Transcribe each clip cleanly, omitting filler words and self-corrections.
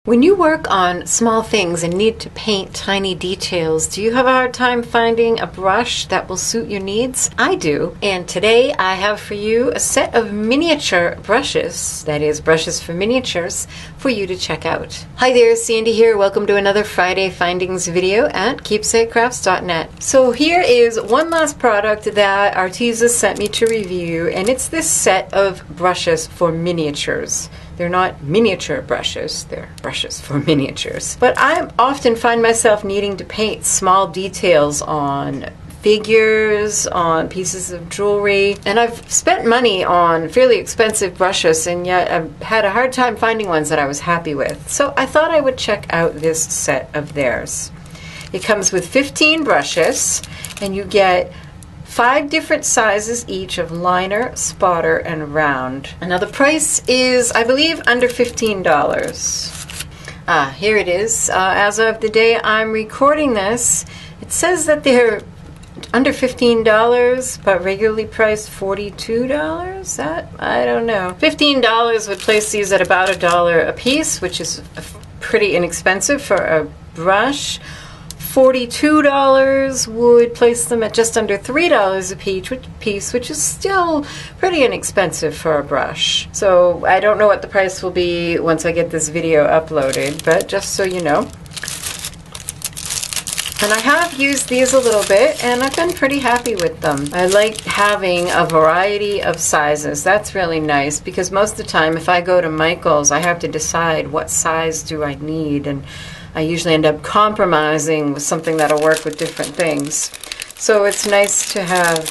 When you work on small things and need to paint tiny details, do you have a hard time finding a brush that will suit your needs? I do, and today I have for you a set of miniature brushes, that is, brushes for miniatures, for you to check out. Hi there, Sandy here. Welcome to another Friday Findings video at keepsakecrafts.net. So here is one last product that Arteza sent me to review, and it's this set of brushes for miniatures. They're not miniature brushes, they're brushes for miniatures. But I often find myself needing to paint small details on figures, on pieces of jewelry, and I've spent money on fairly expensive brushes, and yet I've had a hard time finding ones that I was happy with. So I thought I would check out this set of theirs. It comes with 15 brushes, and you get 5 different sizes each of liner, spotter, and round. And now the price is, I believe, under $15. Here it is. As of the day I'm recording this, it says that they're under $15, but regularly priced $42. That, I don't know. $15 would place these at about $1 a piece, which is pretty inexpensive for a brush. $42 would place them at just under $3 a piece, which is still pretty inexpensive for a brush. So I don't know what the price will be once I get this video uploaded, but just so you know. And I have used these a little bit, and I've been pretty happy with them. I like having a variety of sizes. That's really nice, because most of the time if I go to Michael's, I have to decide what size do I need, and I usually end up compromising with something that'll work with different things. So it's nice to have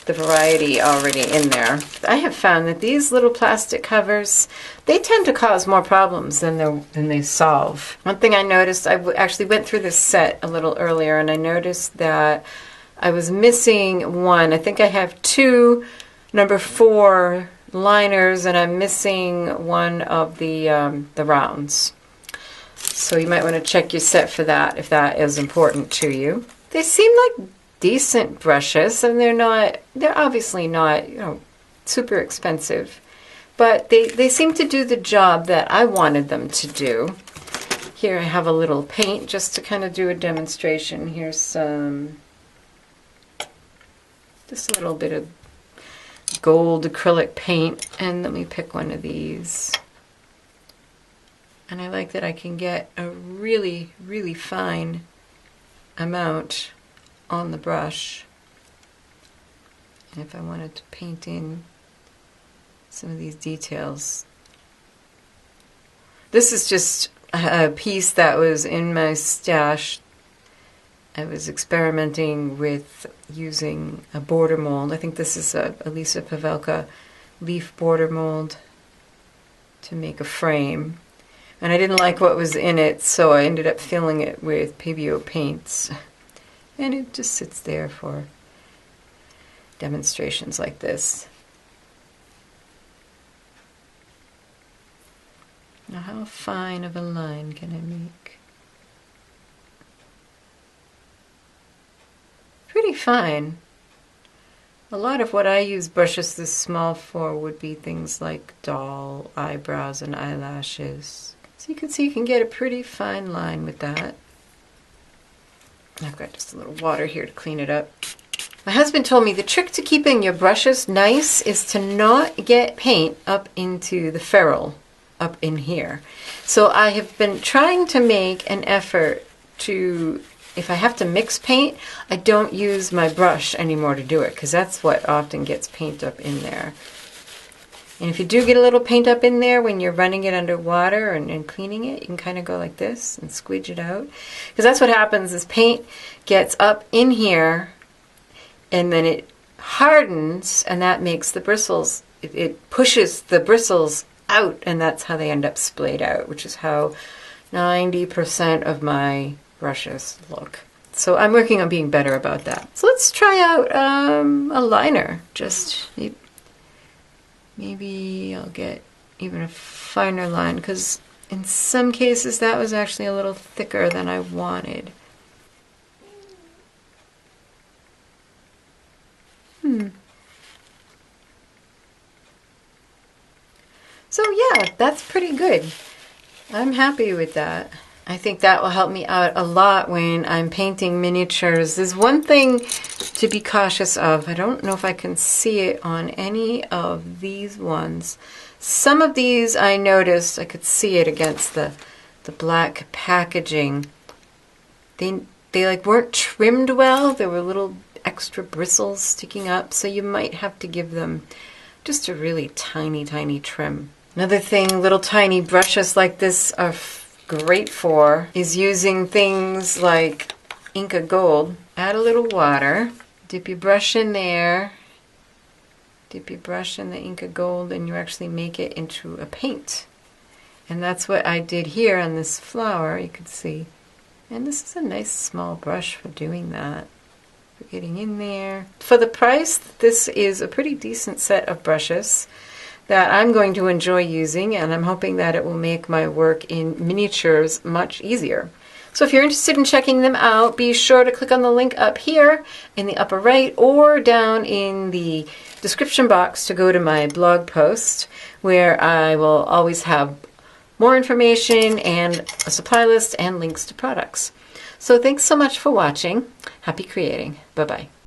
the variety already in there. I have found that these little plastic covers, they tend to cause more problems than they solve. One thing I noticed, I actually went through this set a little earlier, and I noticed that I was missing one. I think I have 2 number 4 liners, and I'm missing one of the rounds. So you might want to check your set for that if that is important to you. They seem like decent brushes, and they're obviously not, super expensive, but they seem to do the job that I wanted them to do. Here I have a little paint just to kind of do a demonstration. Here's some, just a little bit of gold acrylic paint, and let me pick one of these. And I like that I can get a really, really fine amount on the brush. And if I wanted to paint in some of these details. This is just a piece that was in my stash. I was experimenting with using a border mold. I think this is a Lisa Pavelka leaf border mold to make a frame. And I didn't like what was in it, so I ended up filling it with Pavio paints. And it just sits there for demonstrations like this. Now, how fine of a line can I make? Pretty fine. A lot of what I use brushes this small for would be things like doll eyebrows and eyelashes. So you can see you can get a pretty fine line with that. I've got just a little water here to clean it up. My husband told me the trick to keeping your brushes nice is to not get paint up into the ferrule up in here. So I have been trying to make an effort to, if I have to mix paint, I don't use my brush anymore to do it, because that's what often gets paint up in there. And if you do get a little paint up in there when you're running it under water and cleaning it, you can kind of go like this and squidge it out. Because that's what happens is paint gets up in here and then it hardens, and that makes the bristles, it pushes the bristles out, and that's how they end up splayed out, which is how 90% of my brushes look. So I'm working on being better about that. So let's try out a liner. Just maybe I'll get even a finer line, because in some cases that was actually a little thicker than I wanted. So yeah, that's pretty good. I'm happy with that. I think that will help me out a lot when I'm painting miniatures. There's one thing to be cautious of. I don't know if I can see it on any of these ones. Some of these I noticed I could see it against the black packaging. They like weren't trimmed well. There were little extra bristles sticking up, so you might have to give them just a really tiny, tiny trim. Another thing little tiny brushes like this are great for is using things like Inca Gold. Add a little water, dip your brush in there, dip your brush in the Inca Gold, and you actually make it into a paint. And that's what I did here on this flower, you can see. And this is a nice small brush for doing that. For getting in there. For the price, this is a pretty decent set of brushes that I'm going to enjoy using, and I'm hoping that it will make my work in miniatures much easier. So if you're interested in checking them out, be sure to click on the link up here in the upper right or down in the description box to go to my blog post, where I will always have more information and a supply list and links to products. So thanks so much for watching. Happy creating. Bye-bye.